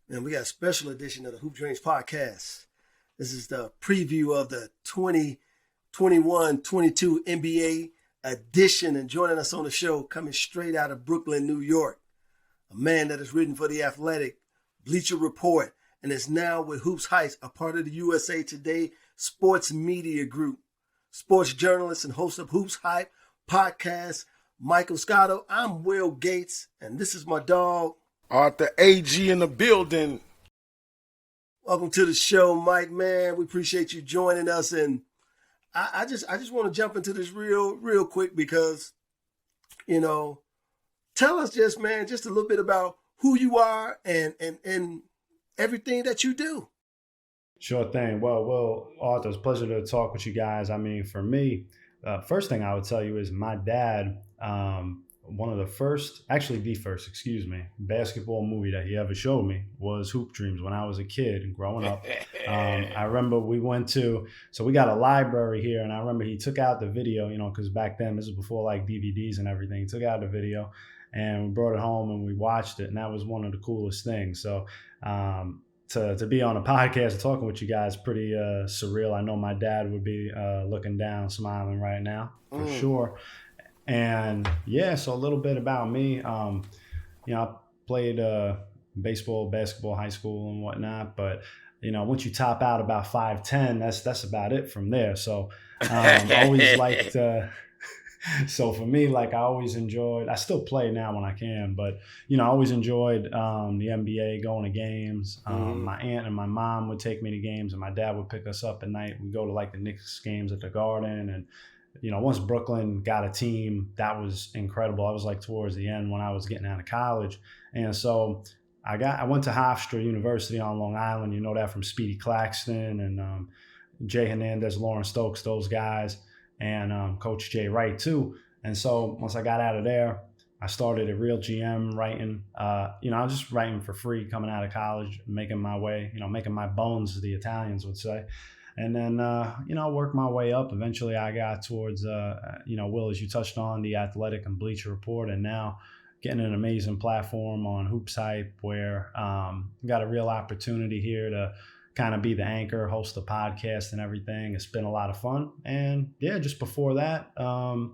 And we got a special edition of the Hoop Dreams podcast. This is the preview of the 2021-22 NBA edition. And joining us on the show, coming straight out of Brooklyn, New York, a man that has written for The Athletic, Bleacher Report, and is now with Hoops Heights, a part of the USA Today Sports Media Group. Sports journalist and host of Hoops Hype podcast, Michael Scotto. I'm Will Gates, and this is my dog, Arthur AG in the building. Welcome to the show, Mike, man. We appreciate you joining us. And I just want to jump into this real quick because, tell us just a little bit about who you are and everything that you do. Sure thing. Well, Arthur, it's a pleasure to talk with you guys. I mean, for me, first thing I would tell you is my dad, the first basketball movie that he ever showed me was Hoop Dreams when I was a kid and growing up. I remember we got a library here, and I remember he took out the video, because back then, this was before like DVDs and everything. He took out the video and we brought it home and we watched it, and that was one of the coolest things. So to be on a podcast and talking with you guys, pretty surreal. I know my dad would be looking down, smiling right now for sure. And yeah, so a little bit about me. I played baseball, basketball, high school and whatnot. But, once you top out about 5'10", that's about it from there. So always liked so for me, like I still play now when I can, but, I always enjoyed the NBA, going to games. My aunt and my mom would take me to games, and my dad would pick us up at night. We'd go to like the Knicks games at the Garden, and once Brooklyn got a team, that was incredible. I was like towards the end when I was getting out of college. And so I went to Hofstra University on Long Island. You know that from Speedy Claxton and Jay Hernandez, Lawrence Stokes, those guys, and Coach Jay Wright too. And so once I got out of there, I started at Real GM writing. I was just writing for free coming out of college, making my way, making my bones, as the Italians would say. And then, work my way up. Eventually, I got towards, Will, as you touched on, The Athletic and Bleacher Report, and now getting an amazing platform on Hoops Hype where got a real opportunity here to kind of be the anchor, host a podcast and everything. It's been a lot of fun. And, yeah, just before that, I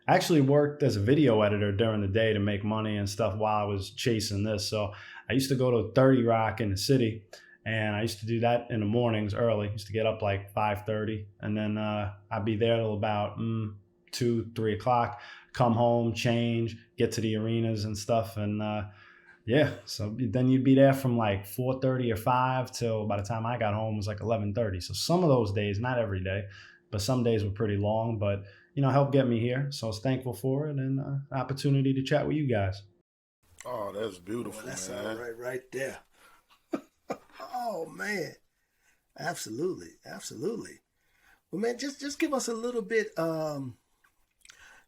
actually worked as a video editor during the day to make money and stuff while I was chasing this. So I used to go to 30 Rock in the city. And I used to do that in the mornings early. I used to get up like 5:30, and then I'd be there till about 2-3 o'clock, come home, change, get to the arenas and stuff. And so then you'd be there from like 4:30 or 5 till by the time I got home it was like 11:30. So some of those days, not every day, but some days were pretty long, but helped get me here. So I was thankful for it and opportunity to chat with you guys. Oh, that's beautiful. That's man. all right there. Oh man, absolutely. Well, man, just give us a little bit.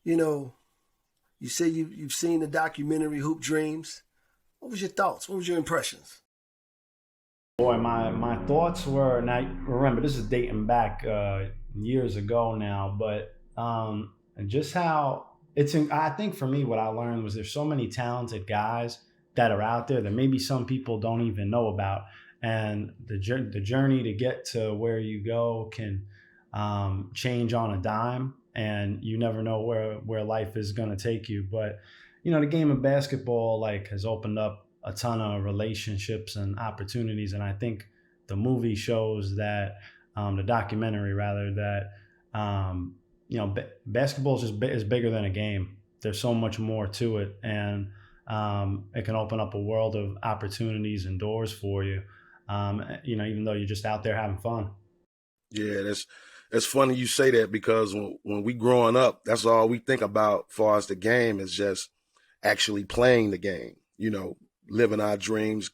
You say you've seen the documentary Hoop Dreams. What was your thoughts? What was your impressions? Boy, my thoughts were, now remember this is dating back years ago now, but just how I think for me what I learned was there's so many talented guys that are out there that maybe some people don't even know about. And the journey to get to where you go can change on a dime, and you never know where life is going to take you. But, the game of basketball has opened up a ton of relationships and opportunities. And I think the movie shows that, the documentary rather, that, basketball is bigger than a game. There's so much more to it. And it can open up a world of opportunities and doors for you. Even though you're just out there having fun. Yeah, that's funny you say that, because when we growing up, that's all we think about as far as the game is just actually playing the game, living our dreams,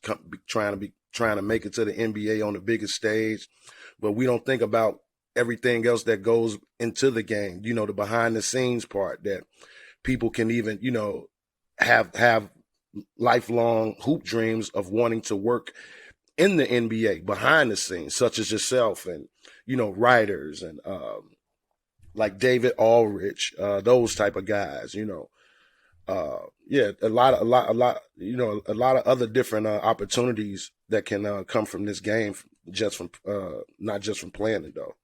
trying to make it to the NBA on the biggest stage. But we don't think about everything else that goes into the game, the behind the scenes part that people can even, have lifelong hoop dreams of wanting to work in the NBA behind the scenes, such as yourself and, writers and like David Ulrich, those type of guys, yeah, a lot, a lot, a lot of other different opportunities that can come from this game, just from not just from playing it though.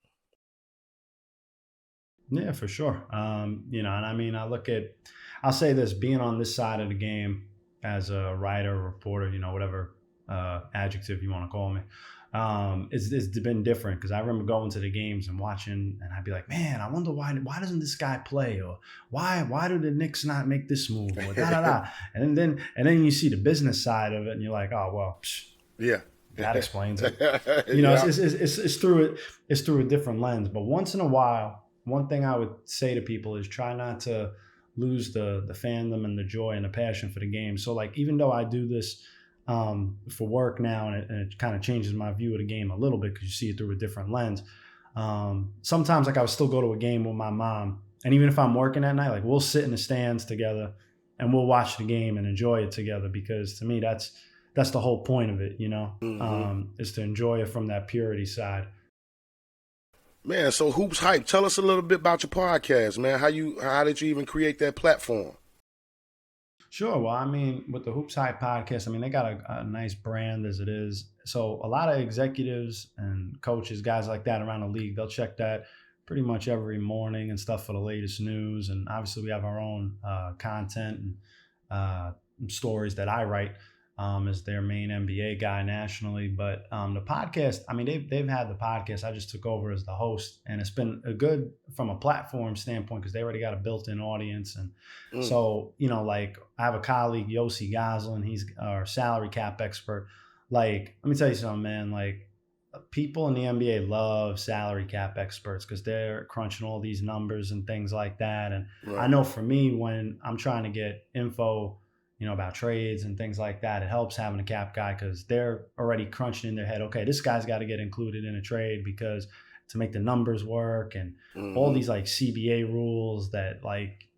Yeah, for sure. And I mean, I'll say this, being on this side of the game as a writer, reporter, whatever adjective you want to call me, it's been different because I remember going to the games and watching, and I'd be like, man, I wonder why doesn't this guy play, or why do the Knicks not make this move, or da da da, and then you see the business side of it, and you're like, oh well, yeah. That explains it. Yeah. It's through a different lens. But once in a while, one thing I would say to people is try not to lose the fandom and the joy and the passion for the game. So like, even though I do this for work now, and it kind of changes my view of the game a little bit because you see it through a different lens. Sometimes like I would still go to a game with my mom, and even if I'm working that night, like we'll sit in the stands together and we'll watch the game and enjoy it together, because to me that's the whole point of it, is to enjoy it from that purity side. Man, so Hoops Hype, tell us a little bit about your podcast, man. How did you even create that platform? Sure. Well, I mean, with the Hoops Hype podcast, I mean, they got a nice brand as it is. So a lot of executives and coaches, guys like that around the league, they'll check that pretty much every morning and stuff for the latest news. And obviously we have our own content and stories that I write as their main NBA guy nationally. But the podcast, I mean, they've had the podcast. I just took over as the host, and it's been a good from a platform standpoint because they already got a built-in audience. And so, like I have a colleague, Yossi Goslin, he's our salary cap expert. Like, let me tell you something, man, like people in the NBA love salary cap experts because they're crunching all these numbers and things like that. And right. I know for me, when I'm trying to get info, about trades and things like that, it helps having a cap guy because they're already crunching in their head, okay, this guy's got to get included in a trade because to make the numbers work, and all these like CBA rules that like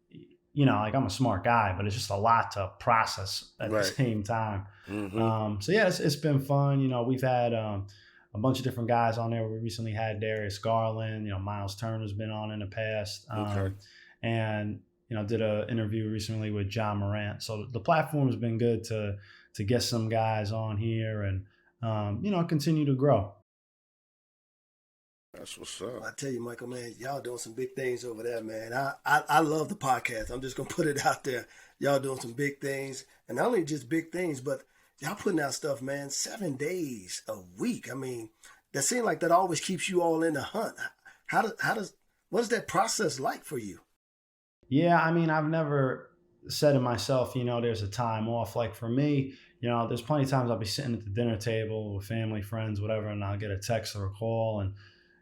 I'm a smart guy, but it's just a lot to process at the same time. So yeah, it's been fun. We've had a bunch of different guys on there. We recently had Darius Garland, Miles Turner's been on in the past. And did an interview recently with John Morant. So the platform has been good to get some guys on here and, continue to grow. That's what's up. I tell you, Michael, man, y'all doing some big things over there, man. I love the podcast. I'm just going to put it out there. Y'all doing some big things. And not only just big things, but y'all putting out stuff, man, 7 days a week. I mean, that seems like that always keeps you all in the hunt. What is that process like for you? Yeah, I mean, I've never said to myself, there's a time off. Like for me, there's plenty of times I'll be sitting at the dinner table with family, friends, whatever, and I'll get a text or a call. And,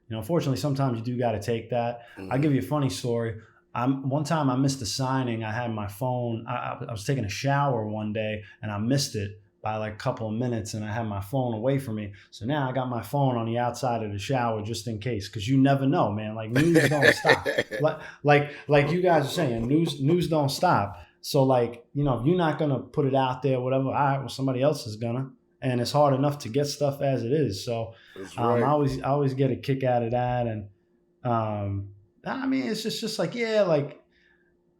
unfortunately, sometimes you do got to take that. I'll give you a funny story. One time I missed a signing. I had my phone. I was taking a shower one day and I missed it by like a couple of minutes, and I had my phone away from me. So now I got my phone on the outside of the shower just in case, because you never know, man. Like news don't stop. Like you guys are saying, news don't stop. So like, if you're not gonna put it out there, whatever, all right, well, somebody else is gonna. And it's hard enough to get stuff as it is. So right. I always get a kick out of that. And I mean, it's just like, yeah, like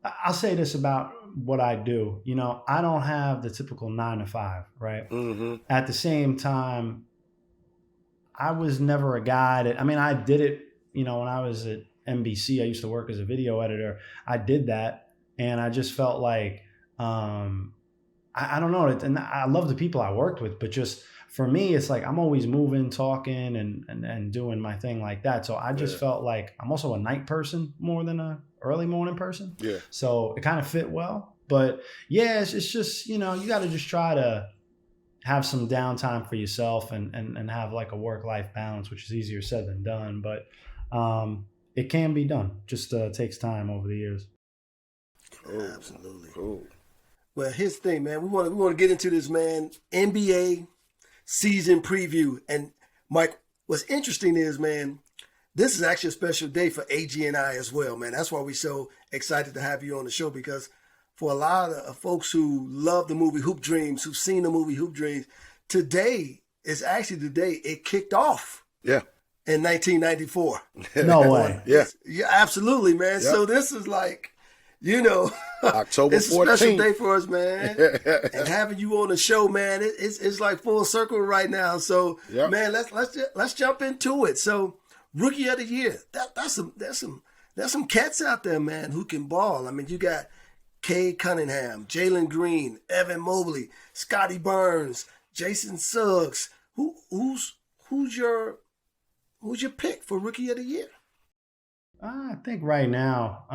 I'll say this about what I do. I don't have the typical 9 to 5, right? At the same time, I was never a guy I did it, when I was at NBC, I used to work as a video editor. I did that. And I just felt like, I don't know. And I love the people I worked with, but just for me, it's like I'm always moving, talking and doing my thing like that. So I just felt like I'm also a night person more than a early morning person. Yeah. So it kind of fit well. But yeah, it's just, you got to just try to have some downtime for yourself and have like a work-life balance, which is easier said than done. But it can be done. Just takes time over the years. Cool. Absolutely. Cool. Well, here's the thing, man. We want to get into this, man. NBA season preview. And Mike, what's interesting is, man, this is actually a special day for AG and I as well, man. That's why we're so excited to have you on the show, because for a lot of folks who love the movie Hoop Dreams, who've seen the movie Hoop Dreams, today is actually the day it kicked off. Yeah. In 1994. No way. Yeah. Yeah, absolutely, man. Yep. So this is like, You know, October 14th. It's a special day for us, man. And having you on the show, man, it's like full circle right now. So, yep. Man, let's jump into it. So, Rookie of the Year. There's some cats out there, man, who can ball. I mean, you got Cade Cunningham, Jalen Green, Evan Mobley, Scotty Barnes, Jason Suggs. Who's your pick for Rookie of the Year? I think right now,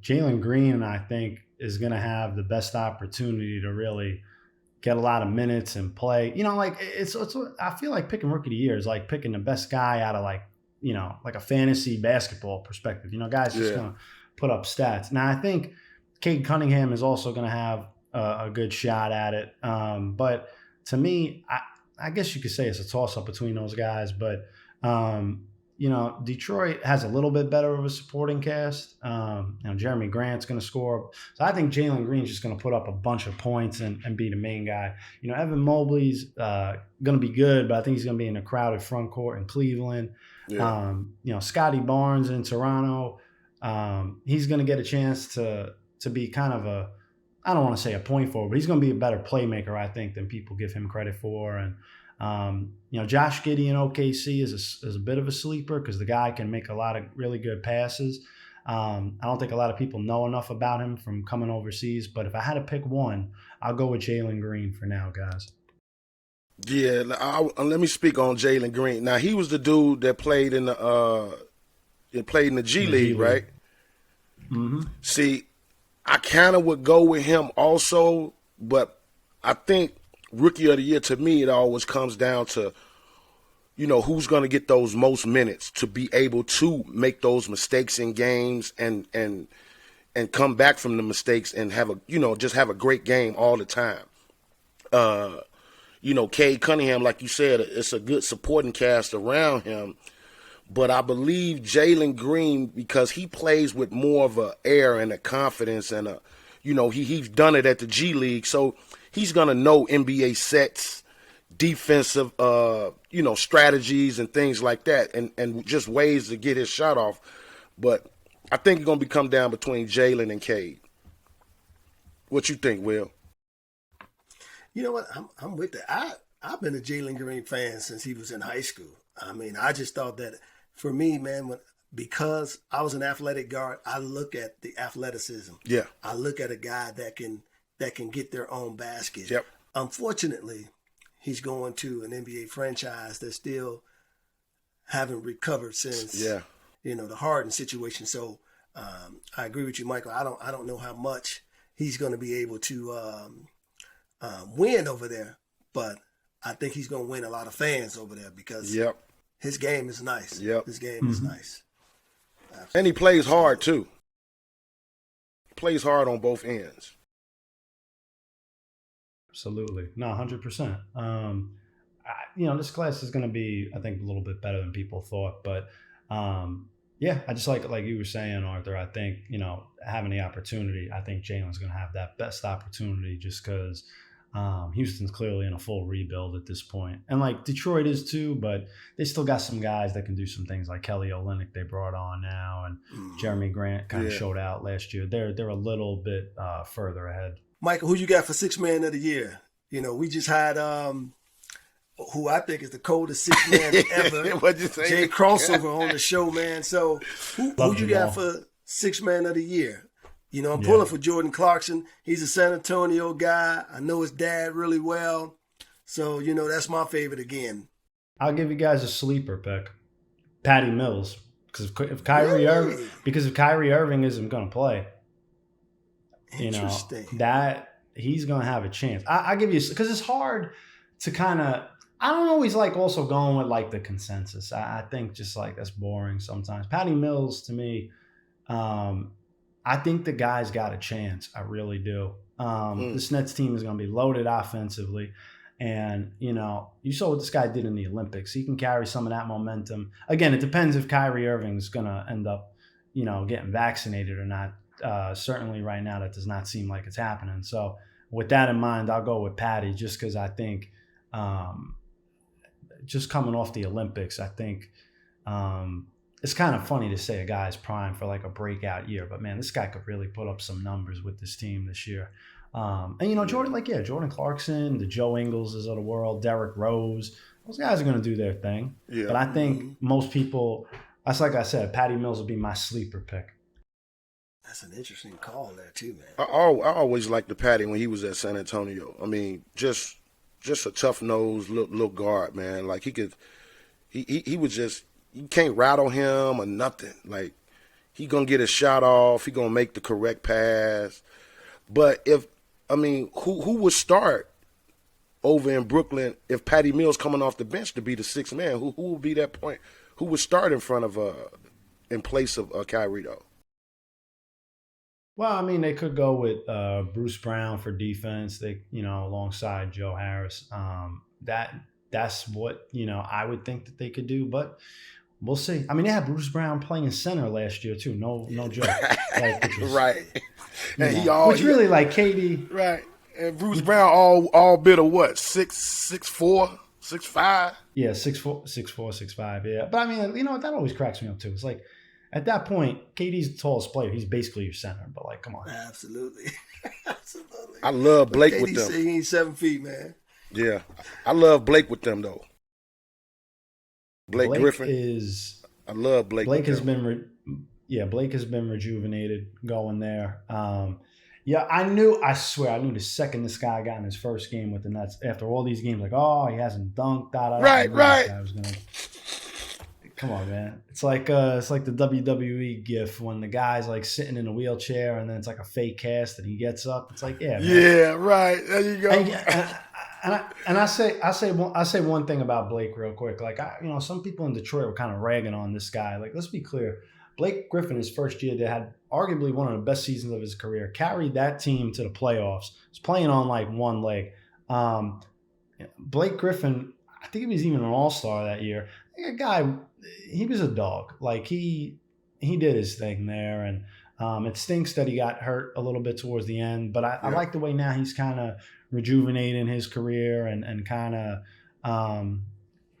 Jalen Green, I think, is going to have the best opportunity to really get a lot of minutes and play. You know, like it's I feel like picking Rookie of the Year is like picking the best guy out of like a fantasy basketball perspective. You know, guys just going to put up stats. Now, I think Cade Cunningham is also going to have a good shot at it. But to me, I guess you could say it's a toss-up between those guys. But Detroit has a little bit better of a supporting cast. Jeremy Grant's going to score. So I think Jalen Green's just going to put up a bunch of points and be the main guy. Evan Mobley's going to be good, but I think he's going to be in a crowded front court in Cleveland. Yeah. Scotty Barnes in Toronto. He's going to get a chance to be kind of I don't want to say a point forward, but he's going to be a better playmaker, I think, than people give him credit for. And Josh Giddey in OKC is a bit of a sleeper because the guy can make a lot of really good passes. I don't think a lot of people know enough about him from coming overseas, but if I had to pick one, I'll go with Jalen Green for now, guys. Yeah, let me speak on Jalen Green. Now, he was the dude that played in the G League, right? Mm-hmm. See, I kind of would go with him also, but I think Rookie of the Year, to me, it always comes down to, who's going to get those most minutes to be able to make those mistakes in games and come back from the mistakes and just have a great game all the time. Cade Cunningham, like you said, it's a good supporting cast around him. But I believe Jalen Green, because he plays with more of a air and a confidence and he's done it at the G League. So he's going to know NBA sets, defensive, strategies and things like that and just ways to get his shot off. But I think it's going to come down between Jalen and Cade. What you think, Will? You know what? I'm with that. I've been a Jalen Green fan since he was in high school. I mean, I just thought that for me, man, because I was an athletic guard, I look at the athleticism. Yeah. I look at a guy that can get their own basket. Yep. Unfortunately, he's going to an NBA franchise that still haven't recovered since the Harden situation. So I agree with you, Michael. I don't know how much he's going to be able to win over there, but I think he's going to win a lot of fans over there because his game is nice. Yep. His game is nice. Absolutely. And he plays hard, too. Plays hard on both ends. Absolutely. No, 100%. This class is going to be, I think, a little bit better than people thought. But, I just like you were saying, Arthur, I think, having the opportunity, I think Jalen's going to have that best opportunity just because Houston's clearly in a full rebuild at this point. And like Detroit is too, but they still got some guys that can do some things like Kelly Olynyk they brought on now and Jeremy Grant kind of showed out last year. They're a little bit further ahead. Michael, who you got for Sixth Man of the Year? We just had who I think is the coldest sixth man ever, Jay Crossover on the show, man. So who you got for Sixth Man of the Year? I'm pulling for Jordan Clarkson. He's a San Antonio guy. I know his dad really well. So, that's my favorite again. I'll give you guys a sleeper pick. Patty Mills. Because if Kyrie Irving isn't going to play, that he's going to have a chance. I give you, because it's hard to kind of, I don't always like also going with like the consensus. I think just like that's boring sometimes. Patty Mills to me, I think the guy's got a chance. I really do. This Nets team is going to be loaded offensively. And, you saw what this guy did in the Olympics. He can carry some of that momentum. Again, it depends if Kyrie Irving's going to end up, getting vaccinated or not. Certainly right now, that does not seem like it's happening. So with that in mind, I'll go with Patty just because I think just coming off the Olympics, I think it's kind of funny to say a guy's prime for like a breakout year, but man, this guy could really put up some numbers with this team this year. And Jordan Clarkson, the Joe Ingalls of the world, Derrick Rose, those guys are going to do their thing. Yeah. But I think most people, that's like I said, Patty Mills will be my sleeper pick. That's an interesting call there too, man. I always liked the Patty when he was at San Antonio. I mean, just a tough nosed little guard, man. Like he was just, you can't rattle him or nothing. Like he gonna get a shot off, he gonna make the correct pass. But who would start over in Brooklyn if Patty Mills coming off the bench to be the sixth man? Who would be that point? Who would start in place of Kyrie though? Well, I mean, they could go with Bruce Brown for defense. Alongside Joe Harris. That's what I would think that they could do, but we'll see. I mean, they had Bruce Brown playing center last year too. No joke. Right. And really like KD. Right. And Bruce Brown all bit of what? 6'4", 6'5"? Yeah, 6'4", 6'5", yeah. But I mean, that always cracks me up too. It's like, at that point, KD's the tallest player. He's basically your center, but like, come on. Absolutely. Absolutely. I love Blake with them. He ain't 7 feet, man. Yeah. I love Blake with them, though. Blake Griffin. I love Blake. Blake has been rejuvenated going there. I swear I knew the second this guy got in his first game with the Nets, after all these games, like, oh, he hasn't dunked, Right. Come on, man. It's like the WWE gif when the guy's like sitting in a wheelchair and then it's like a fake cast and he gets up. It's like, yeah, man. Yeah, right. There you go. And I say one thing about Blake real quick. Like, some people in Detroit were kind of ragging on this guy. Like, let's be clear. Blake Griffin, his first year, that had arguably one of the best seasons of his career, carried that team to the playoffs. Was playing on like one leg. Blake Griffin, I think he was even an all-star that year. A guy, he was a dog. Like he did his thing there, and it stinks that he got hurt a little bit towards the end. But I like the way now he's kind of rejuvenating his career and kind of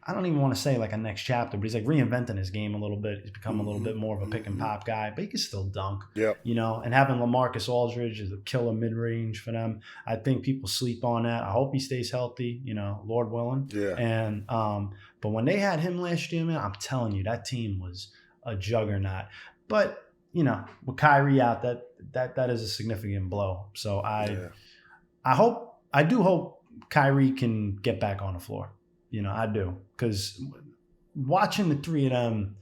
I don't even want to say like a next chapter, but he's like reinventing his game a little bit. He's become a little bit more of a pick and pop guy, but he can still dunk. Yeah. And having LaMarcus Aldridge is a killer mid range for them. I think people sleep on that. I hope he stays healthy, Lord willing. Yeah. And but when they had him last year, man, I'm telling you, that team was a juggernaut. But with Kyrie out, that is a significant blow. So I do hope Kyrie can get back on the floor. I do, because watching the three of them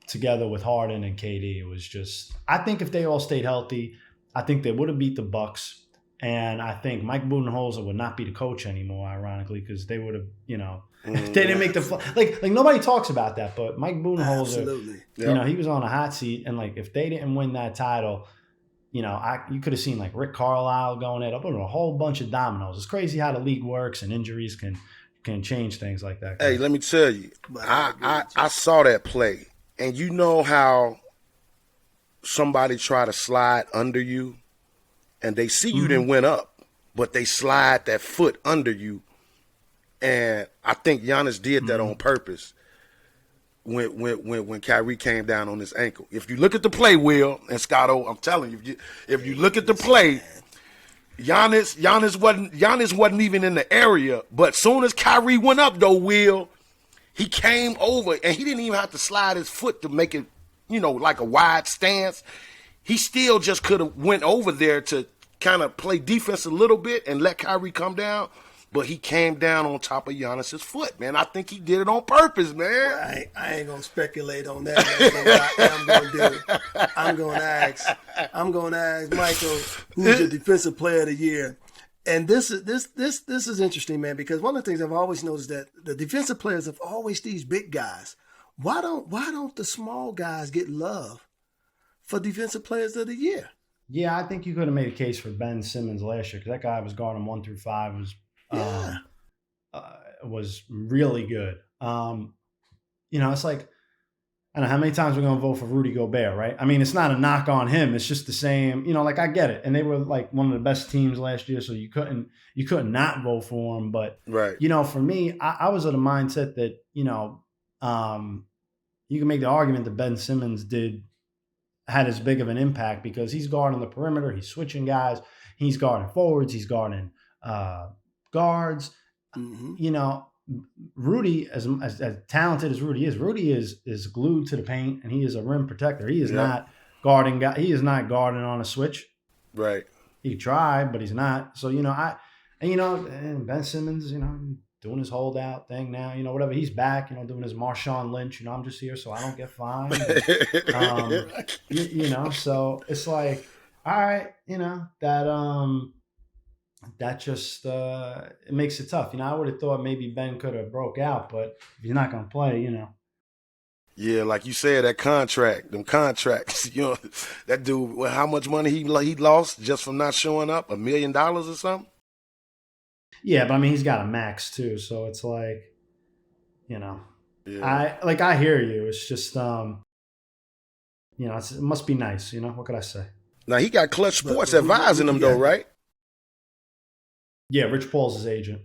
together with Harden and KD, it was just, I think if they all stayed healthy, I think they would have beat the Bucks. And I think Mike Budenholzer would not be the coach anymore, ironically, because they would have, if they didn't make the like nobody talks about that, but Mike Budenholzer, he was on a hot seat, and like if they didn't win that title, you could have seen like Rick Carlisle going at up on a whole bunch of dominoes. It's crazy how the league works, and injuries can change things like that. Hey, let me tell you, I saw that play, and you know how somebody try to slide under you, and they see you didn't went up, but they slide that foot under you, and I think Giannis did that on purpose when Kyrie came down on his ankle. If you look at the play, Will and Scotto, I'm telling you, if you look at the play, Giannis wasn't even in the area, but soon as Kyrie went up, though, Will, he came over, and he didn't even have to slide his foot to make it, like a wide stance. He still just could have went over there to kind of play defense a little bit and let Kyrie come down, but he came down on top of Giannis's foot, man. I think he did it on purpose, man. Well, I ain't going to speculate on that, man. What I'm going to do, I'm going to ask Michael, who's the defensive player of the year. And this is interesting, man, because one of the things I've always noticed that the defensive players have always these big guys. Why don't the small guys get love for defensive players of the year? Yeah, I think you could have made a case for Ben Simmons last year, because that guy was guarding 1 through 5, was really good. It's like, I don't know how many times we're going to vote for Rudy Gobert, right? I mean, it's not a knock on him. It's just the same, I get it. And they were like one of the best teams last year, so you couldn't not vote for him. But, right. For me, I was of the mindset that, you can make the argument that Ben Simmons had as big of an impact because he's guarding the perimeter, he's switching guys, he's guarding forwards, he's guarding guards. Mm-hmm. You know, Rudy, as talented as Rudy is glued to the paint, and he is a rim protector. He is not guarding. He is not guarding on a switch. Right. He tried, but he's not. So and Ben Simmons, doing his holdout thing now. Whatever. He's back. Doing his Marshawn Lynch. I'm just here so I don't get fined. So it's like, all right, that just it makes it tough. I would have thought maybe Ben could have broke out, but if he's not going to play, Yeah, like you said, them contracts. That dude. Well, how much money he lost just from not showing up? $1 million or something. Yeah, but I mean, he's got a max too, so it's like, Yeah. I hear you. It's just it must be nice. What could I say? Now he got Clutch Sports advising him though, right? Yeah, Rich Paul's his agent.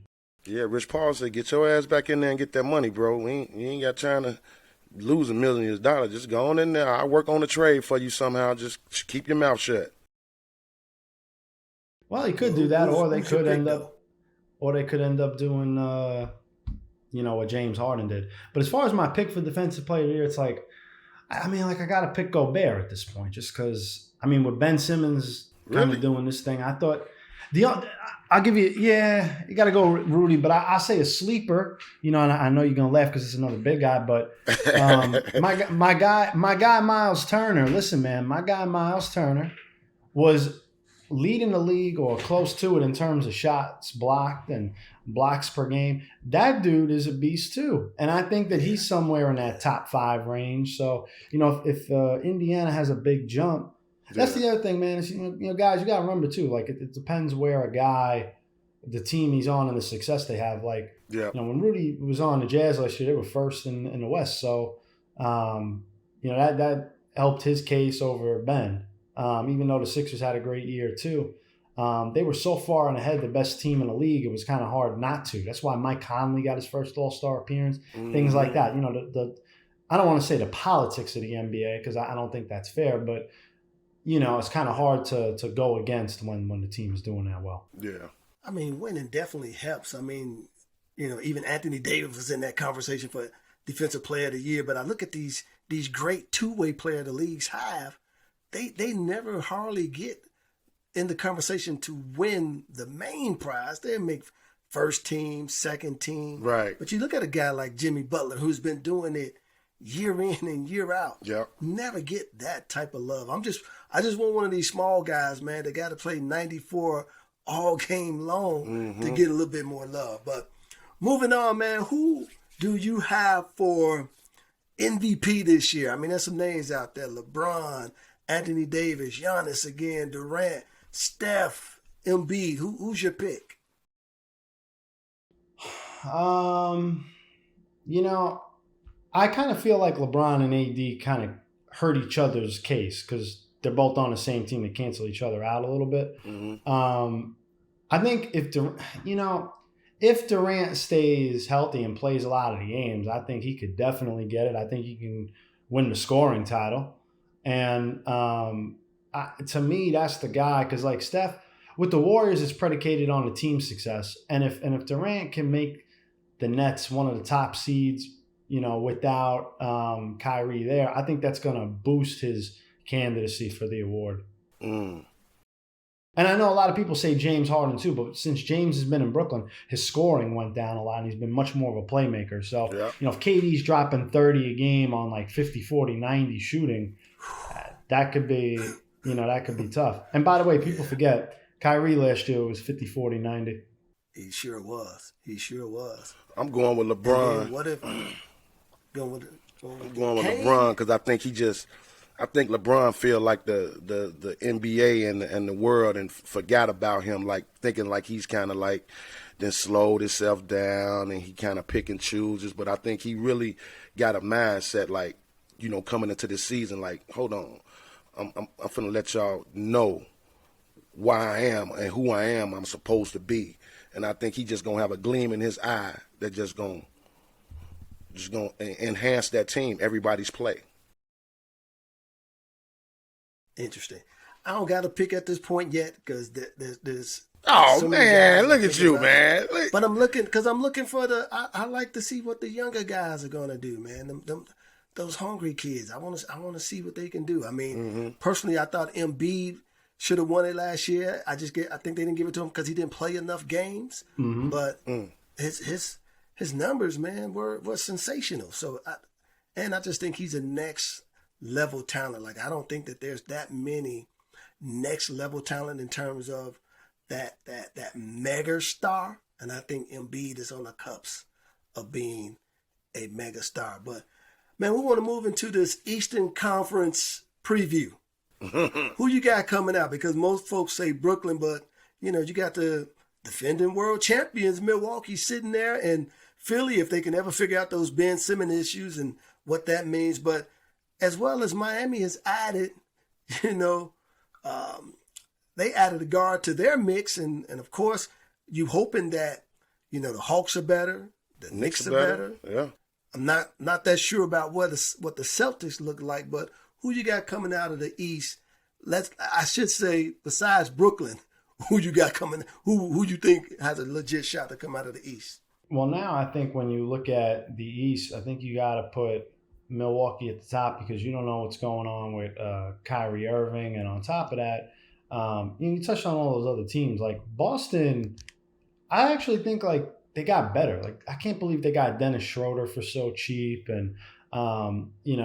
Yeah, Rich Paul said, "Get your ass back in there and get that money, bro. You ain't got time to lose $1 million. Just go on in there. I'll work on the trade for you somehow. Just keep your mouth shut." Well, he could do that, or they could end up doing, what James Harden did. But as far as my pick for defensive player of the year, it's like, I got to pick Gobert at this point, just because, with Ben Simmons kind of doing this thing, I thought I'll give you, you got to go Rudy, but I'll say a sleeper, and I know you're going to laugh because it's another big guy, but my guy Miles Turner, listen, man, my guy Miles Turner was leading the league or close to it in terms of shots blocked and blocks per game. That dude is a beast too. And I think that he's somewhere in that top 5 range. So, if Indiana has a big jump, that's the other thing, man. Is, guys, you got to remember too, like it depends where the team he's on and the success they have. Like, when Rudy was on the Jazz last year, they were first in the West. So, that helped his case over Ben. Even though the Sixers had a great year too. They were so far and ahead, the best team in the league, it was kind of hard not to. That's why Mike Conley got his first All-Star appearance, things like that. I don't want to say the politics of the NBA because I don't think that's fair, but it's kind of hard to go against when the team is doing that well. Yeah. Winning definitely helps. Even Anthony Davis was in that conversation for Defensive Player of the Year. But I look at these great two-way player the leagues have. They never hardly get in the conversation to win the main prize. They make first team, second team. Right. But you look at a guy like Jimmy Butler, who's been doing it year in and year out. Yep. Never get that type of love. I just want one of these small guys, man, that got to play 94 all game long to get a little bit more love. But moving on, man, who do you have for MVP this year? There's some names out there. LeBron, Anthony Davis, Giannis again, Durant, Steph, Embiid. Who's your pick? I kind of feel like LeBron and AD kind of hurt each other's case because they're both on the same team. They cancel each other out a little bit. I think if Durant stays healthy and plays a lot of the games, I think he could definitely get it. I think he can win the scoring title. And to me, that's the guy because like Steph, with the Warriors, it's predicated on the team success. And if Durant can make the Nets one of the top seeds, without Kyrie there, I think that's going to boost his candidacy for the award. And I know a lot of people say James Harden too, but since James has been in Brooklyn, his scoring went down a lot and he's been much more of a playmaker. So, if KD's dropping 30 a game on like 50, 40, 90 shooting, that could be tough. And by the way, people forget, Kyrie last year was 50, 40, 90. He sure was. I'm going with LeBron. What if going with LeBron because I think LeBron feel like the NBA and the world and forgot about him, like thinking like he's kind of like then slowed himself down and he kind of pick and chooses. But I think he really got a mindset like, coming into this season, like, hold on, I'm finna let y'all know why I am and who I am I'm supposed to be. And I think he just going to have a gleam in his eye that just going to just going to enhance that team, everybody's play. Interesting. I don't got to pick at this point yet because there's Oh, so many man, guys look I'm at you, thinking man. about. But I'm looking for I like to see what the younger guys are going to do, man. Those hungry kids. I want to see what they can do. I mean, personally, I thought Embiid should have won it last year. I think they didn't give it to him because he didn't play enough games. But his numbers, man, were sensational. So I just think he's a next level talent. Like, I don't think that there's that many next level talent in terms of that mega star. And I think Embiid is on the cusp of being a mega star. But man, we want to move into this Eastern Conference preview. Who you got coming out? Because most folks say Brooklyn, but you got the defending world champions, Milwaukee, sitting there, and Philly, if they can ever figure out those Ben Simmons issues and what that means. But as well as Miami has added, they added a guard to their mix, and of course, you hoping that the Hawks are better, the Knicks are better. Yeah, I'm not that sure about what the Celtics look like, but who you got coming out of the East? I should say, besides Brooklyn, who you got coming? Who you think has a legit shot to come out of the East? Well, now I think when you look at the East, I think you got to put Milwaukee at the top because you don't know what's going on with Kyrie Irving, and on top of that, you touched on all those other teams like Boston. I actually think like they got better. Like, I can't believe they got Dennis Schroeder for so cheap, and you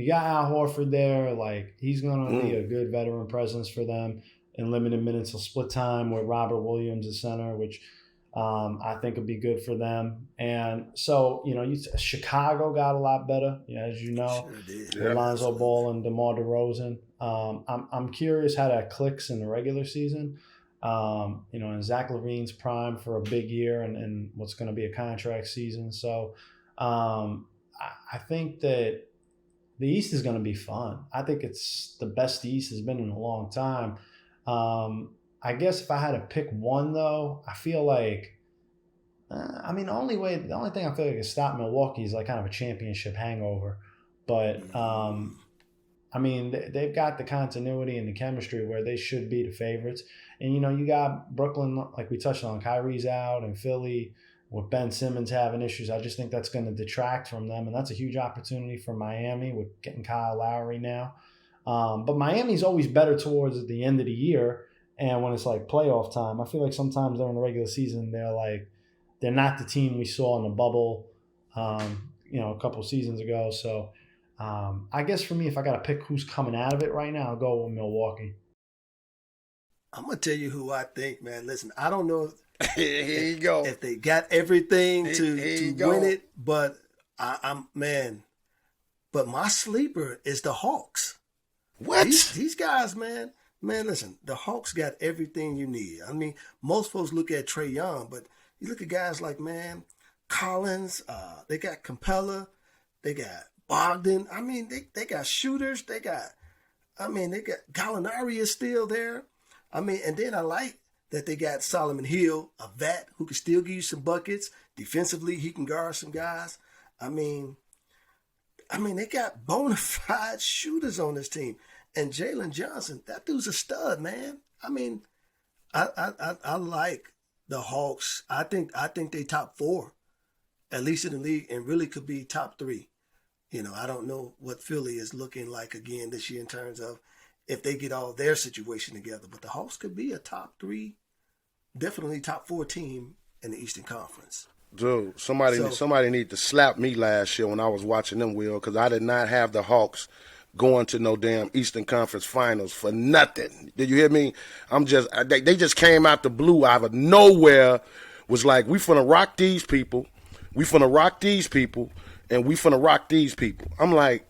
got Al Horford there. Like, he's gonna be a good veteran presence for them in limited minutes. He'll split time with Robert Williams at center, which I think would be good for them. And so, Chicago got a lot better, as you know, with Lonzo Ball and DeMar DeRozan. I'm curious how that clicks in the regular season. And Zach LaVine's prime for a big year and what's going to be a contract season. So I think that the East is going to be fun. I think it's the best the East has been in a long time. I guess if I had to pick one, though, I feel like, the only thing I feel like is stop Milwaukee is like kind of a championship hangover. But, they've got the continuity and the chemistry where they should be the favorites. And, you got Brooklyn, like we touched on, Kyrie's out, and Philly with Ben Simmons having issues. I just think that's going to detract from them. And that's a huge opportunity for Miami with getting Kyle Lowry now. But Miami's always better towards the end of the year. And when it's like playoff time, I feel like sometimes during the regular season, they're not the team we saw in the bubble, a couple seasons ago. So I guess for me, if I got to pick who's coming out of it right now, I'll go with Milwaukee. I'm going to tell you who I think, man. Listen, I don't know if they got everything to win it, but but my sleeper is the Hawks. What? These guys, man, listen, the Hawks got everything you need. Most folks look at Trae Young, but you look at guys like, Collins, they got Capella, they got Bogdan. They got shooters. They got Gallinari is still there. And then I like that they got Solomon Hill, a vet who can still give you some buckets. Defensively, he can guard some guys. They got bona fide shooters on this team. And Jalen Johnson, that dude's a stud, man. I like the Hawks. I think they top 4, at least in the league, and really could be top 3. I don't know what Philly is looking like again this year in terms of if they get all their situation together. But the Hawks could be a top 3, definitely top 4 team in the Eastern Conference. Dude, somebody need to slap me last year when I was watching them, Will, because I did not have the Hawks going to no damn Eastern Conference Finals for nothing. Did you hear me? They just came out the blue out of nowhere, was like, we finna rock these people, and we finna rock these people. I'm like,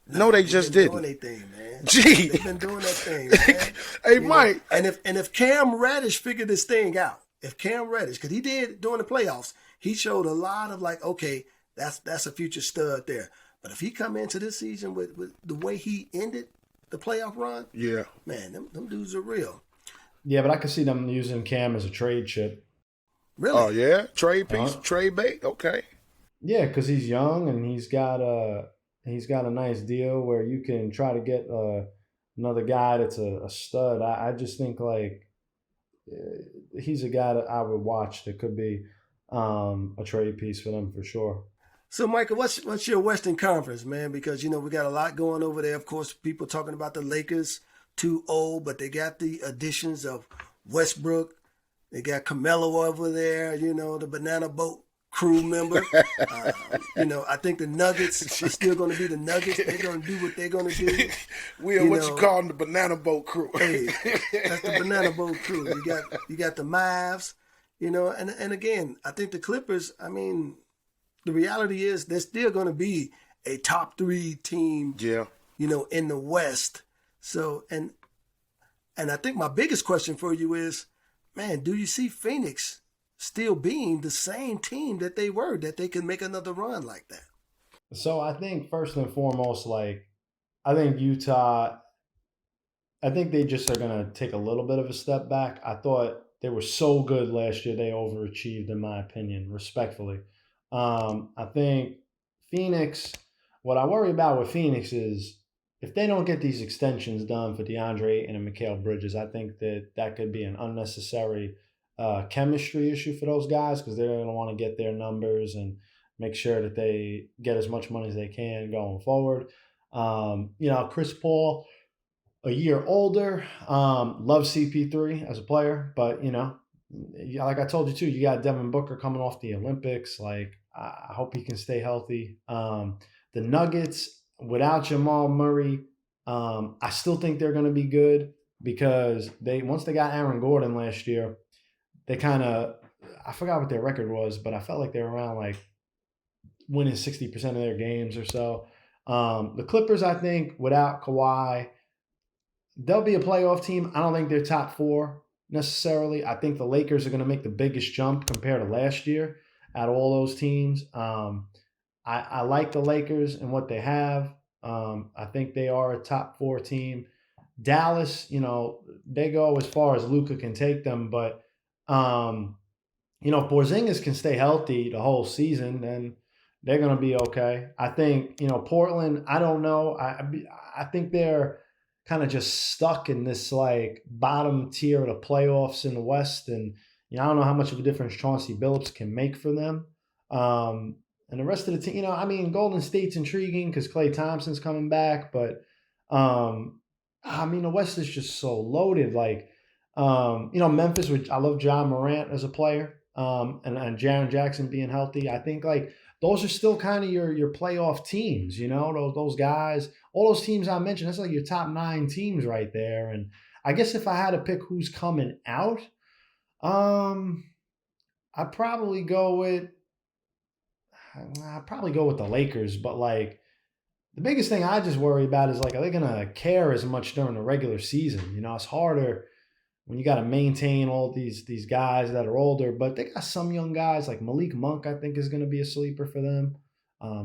no, they just didn't. Doing their thing, man. Gee. They've been doing that thing, man. Hey, Mike. And if Cam Reddish figured this thing out, because he did during the playoffs, he showed a lot of like, okay, that's a future stud there. But if he come into this season with the way he ended the playoff run, yeah, man, them dudes are real. Yeah, but I could see them using Cam as a trade chip. Really? Oh, yeah? Trade piece, trade bait? Okay. Yeah, because he's young and he's got a nice deal where you can try to get another guy that's a stud. I just think like he's a guy that I would watch that could be a trade piece for them for sure. So, Michael, what's your Western Conference, man? Because we got a lot going over there. Of course, people talking about the Lakers too old, but they got the additions of Westbrook. They got Carmelo over there. The Banana Boat crew member. I think the Nuggets are still going to be the Nuggets. They're going to do what they're going to do. Will, what you calling the Banana Boat crew? Hey, that's the Banana Boat crew. You got the Mavs. And again, I think the Clippers. I mean, the reality is they're still going to be a top 3 team. Yeah. In the West. So and I think my biggest question for you is, man, do you see Phoenix still being the same team that they were, that they can make another run like that? So I think first and foremost, like I think Utah, I think they just are going to take a little bit of a step back. I thought they were so good last year; they overachieved, in my opinion, respectfully. I think Phoenix. What I worry about with Phoenix is if they don't get these extensions done for DeAndre Ayton and Mikal Bridges, I think that could be an unnecessary chemistry issue for those guys because they're going to want to get their numbers and make sure that they get as much money as they can going forward. Chris Paul, a year older, loves CP3 as a player, but like I told you too, you got Devin Booker coming off the Olympics. Like I hope he can stay healthy. The Nuggets without Jamal Murray, I still think they're going to be good because once they got Aaron Gordon last year, they kind of, I forgot what their record was, but I felt like they were around like winning 60% of their games or so. The Clippers, I think, without Kawhi, they'll be a playoff team. I don't think they're top 4 necessarily. I think the Lakers are going to make the biggest jump compared to last year out of all those teams. I like the Lakers and what they have. I think they are a top 4 team. Dallas, they go as far as Luka can take them, but if Porzingis can stay healthy the whole season, then they're going to be okay. I think, Portland, I don't know. I think they're kind of just stuck in this like bottom tier of the playoffs in the West. And, I don't know how much of a difference Chauncey Billups can make for them. And the rest of the team, Golden State's intriguing because Klay Thompson's coming back, but the West is just so loaded. Like, Memphis, which I love John Morant as a player, and Jaren Jackson being healthy. I think like those are still kind of your playoff teams. Those guys, all those teams I mentioned. That's like your top 9 teams right there. And I guess if I had to pick who's coming out, I'd probably go with the Lakers. But like the biggest thing I just worry about is like, are they gonna care as much during the regular season? It's harder when you got to maintain all these guys that are older, but they got some young guys like Malik Monk. I think is going to be a sleeper for them.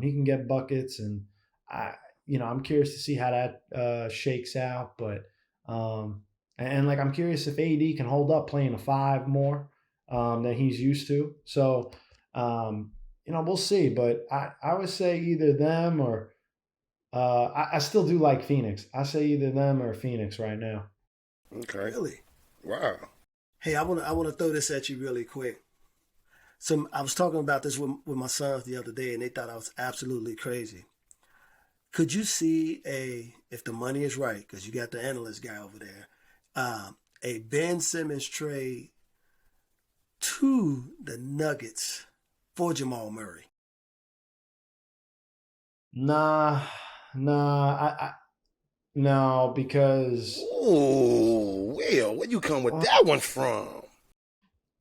He can get buckets, and I'm curious to see how that shakes out. But and like I'm curious if AD can hold up playing a 5 more than he's used to. So we'll see. But I would say either them or I still do like Phoenix. I say either them or Phoenix right now. Okay. Really? Wow. Hey, I want to throw this at you really quick. So I was talking about this with my sons the other day, and they thought I was absolutely crazy. Could you see if the money is right, because you got the analyst guy over there, a Ben Simmons trade to the Nuggets for Jamal Murray? Nah, no, because Oh, well, where you come with that one from?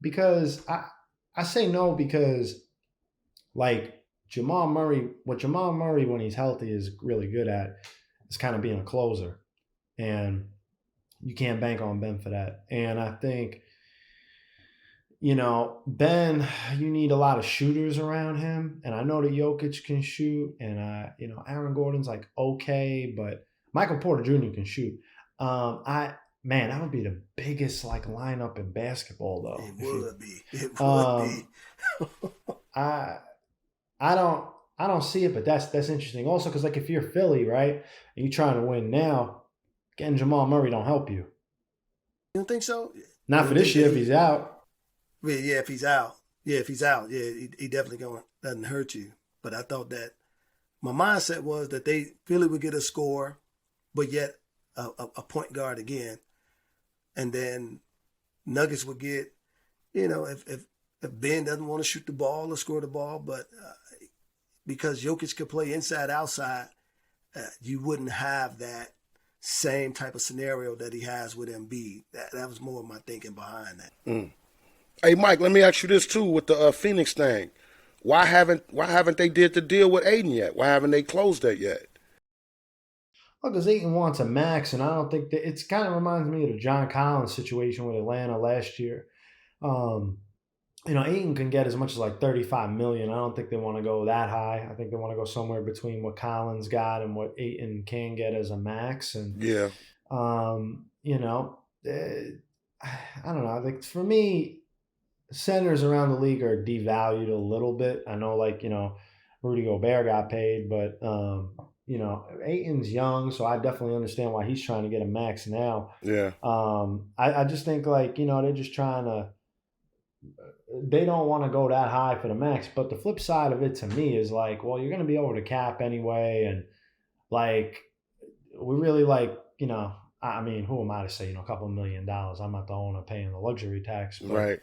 Because I say no because like Jamal Murray, what Jamal Murray when he's healthy is really good at is kind of being a closer, and you can't bank on Ben for that. And I think Ben, you need a lot of shooters around him, and I know that Jokic can shoot, and Aaron Gordon's like okay, but Michael Porter Jr. can shoot. That would be the biggest like lineup in basketball, though. It would be. I I don't see it, but that's interesting. Also, because like if you're Philly, right, and you're trying to win now, getting Jamal Murray don't help you. You don't think so? You Not for don't think this that year if he's out. yeah, if he's out. Yeah, if he's out, yeah, he definitely going doesn't hurt you. But I thought that my mindset was that Philly would get a score, but yet a point guard again, and then Nuggets would get, if Ben doesn't want to shoot the ball or score the ball, but because Jokic could play inside outside, you wouldn't have that same type of scenario that he has with Embiid. That was more of my thinking behind that. Mm. Hey, Mike, let me ask you this too with the Phoenix thing. Why haven't they did the deal with Aiden yet? Why haven't they closed that yet? Well, because Ayton wants a max, and I don't think that it's kind of reminds me of the John Collins situation with Atlanta last year. Um, Ayton can get as much as like 35 million. I don't think they want to go that high. I think they want to go somewhere between what Collins got and what Ayton can get as a max. And Yeah. I don't know. Like for me, centers around the league are devalued a little bit. I know, like Rudy Gobert got paid, but Ayton's young, so I definitely understand why he's trying to get a max now. Yeah. I just think like they're just trying to. They don't want to go that high for the max, but the flip side of it to me is like, well, you're going to be over the cap anyway, and like we really like I mean, who am I to say a couple $1 million? I'm not the owner paying the luxury tax, but Right.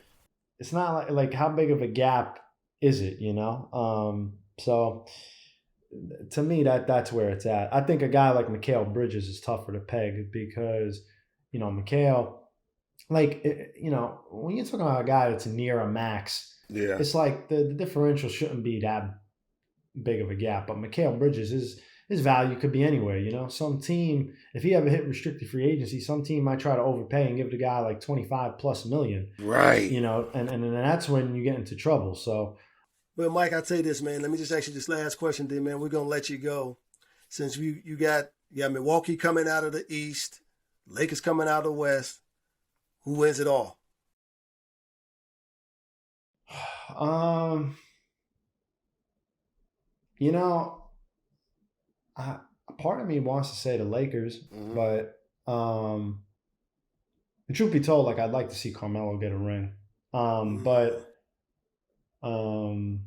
it's not like how big of a gap is it, So to me, that's where it's at. I think a guy like Mikal Bridges is tougher to peg because, Mikal, like, when you're talking about a guy that's near a max, Yeah. it's like the differential shouldn't be that big of a gap. But Mikal Bridges, his value could be anywhere, Some team, if he ever hit restricted free agency, some team might try to overpay and give the guy like 25 plus million. Right. And that's when you get into trouble. So, well, Mike, I'll tell you this, man. Let me just ask you this last question, then, man. We're gonna let you go, since you got Milwaukee coming out of the East, Lakers coming out of the West. Who wins it all? Part of me wants to say the Lakers, but truth be told, like I'd like to see Carmelo get a ring. But I'm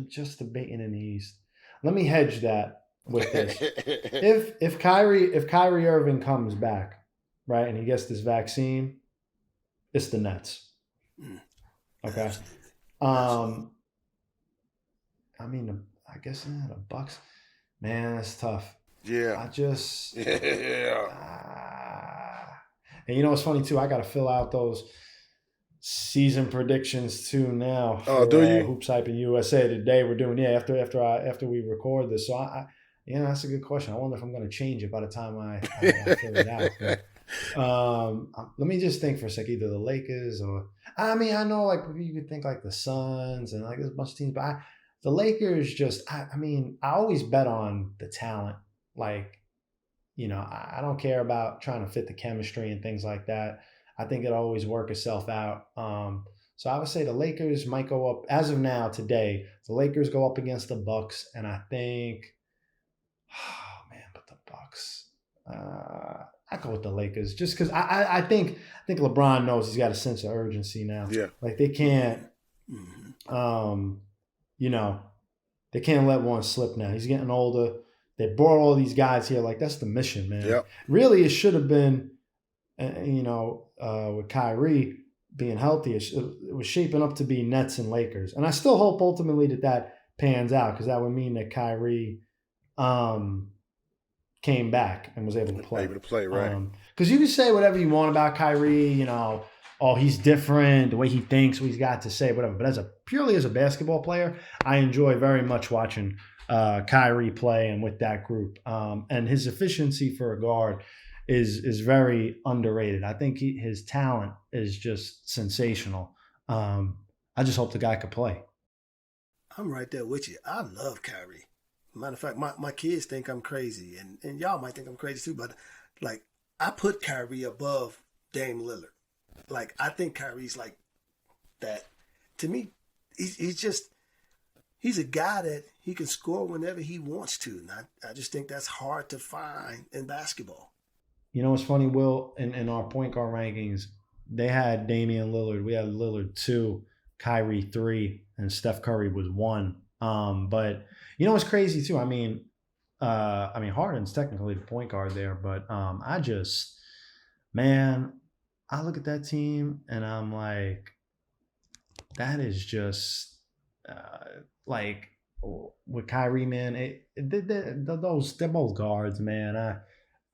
just debating in the East. Let me hedge that with this. if Kyrie Irving comes back, right, and he gets this vaccine, it's the Nets. Okay. I mean, I guess the Bucks. Man, that's tough. Yeah. I just Yeah. And it's funny too. I got to fill out those season predictions too now. Oh, do you? Hoops Hype in USA today. We're doing after we record this. So that's a good question. I wonder if I'm going to change it by the time I fill it out. But, let me just think for a sec. Either the Lakers or I know like you could think like the Suns and like there's a bunch of teams, but the Lakers just I always bet on the talent. Like, I don't care about trying to fit the chemistry and things like that. I think it'll always work itself out. So I would say the Lakers might go up as of now today. The Lakers go up against the Bucks, and I think, but the Bucks. I go with the Lakers just because I think LeBron knows he's got a sense of urgency now. Yeah, like they can't, they can't let one slip now. He's getting older. They brought all these guys here. Like that's the mission, man. Yep. Really, it should have been, with Kyrie being healthy, it was shaping up to be Nets and Lakers. And I still hope ultimately that pans out because that would mean that Kyrie came back and was able to play. Able to play, right. Because you can say whatever you want about Kyrie, he's different, the way he thinks, what he's got to say, whatever. But purely as a basketball player, I enjoy very much watching Kyrie play and with that group. And his efficiency for a guard is very underrated. I think his talent is just sensational. I just hope the guy could play. I'm right there with you. I love Kyrie. Matter of fact, my kids think I'm crazy, and y'all might think I'm crazy too, but like I put Kyrie above Dame Lillard. Like I think Kyrie's like that. To me, he's he's a guy that he can score whenever he wants to. And I just think that's hard to find in basketball. You know what's funny, Will? In our point guard rankings, they had Damian Lillard. We had Lillard 2, Kyrie 3, and Steph Curry was 1. But you know what's crazy too? I mean, Harden's technically the point guard there, but I look at that team and I'm like, that is just like with Kyrie, man. They're both guards, man.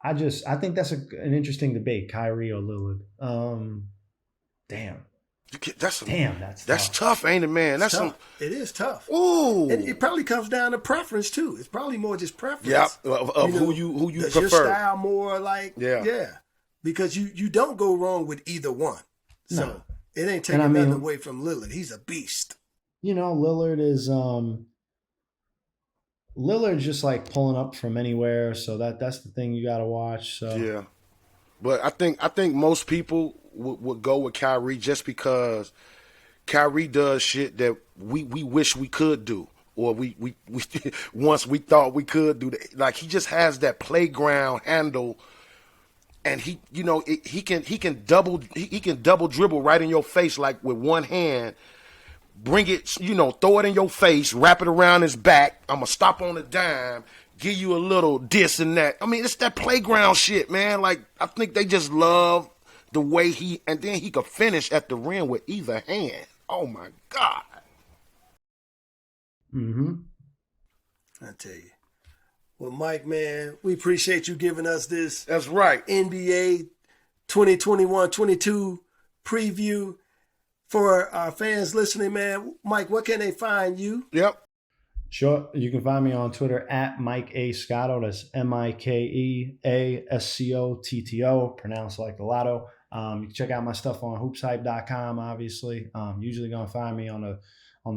I think that's an interesting debate, Kyrie or Lillard. Damn. That's tough, ain't it, man? That's tough. It is tough. Ooh. And it probably comes down to preference too. It's probably more just preference. Yeah, of who you does prefer. Your style more like because you don't go wrong with either one. So No. it ain't taking nothing away from Lillard. He's a beast. You know, Lillard's just like pulling up from anywhere, so that's the thing you got to watch. So yeah, but I think most people would go with Kyrie just because Kyrie does shit that we wish we could do, or we once we thought we could do. Like he just has that playground handle, and he can double dribble right in your face like with one hand. Bring it, throw it in your face, wrap it around his back. I'm going to stop on a dime, give you a little this and that. I mean, it's that playground shit, man. Like, I think they just love the way and then he could finish at the rim with either hand. Oh, my God. Mm-hmm. I tell you. Well, Mike, man, we appreciate you giving us this. That's right. NBA 2021-22 preview. For our fans listening, man, Mike, what can they find you? Yep. Sure. You can find me on Twitter at Mike A. Scotto. That's MikeAScotto, pronounced like the lotto. You can check out my stuff on hoopshype.com, obviously. Usually going to find me on the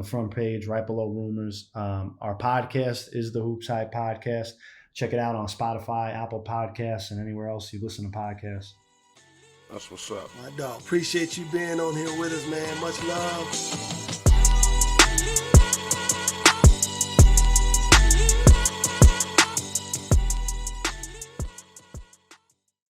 front page right below rumors. Our podcast is the Hoops Hype Podcast. Check it out on Spotify, Apple Podcasts, and anywhere else you listen to podcasts. That's what's up. My dog. Appreciate you being on here with us, man. Much love.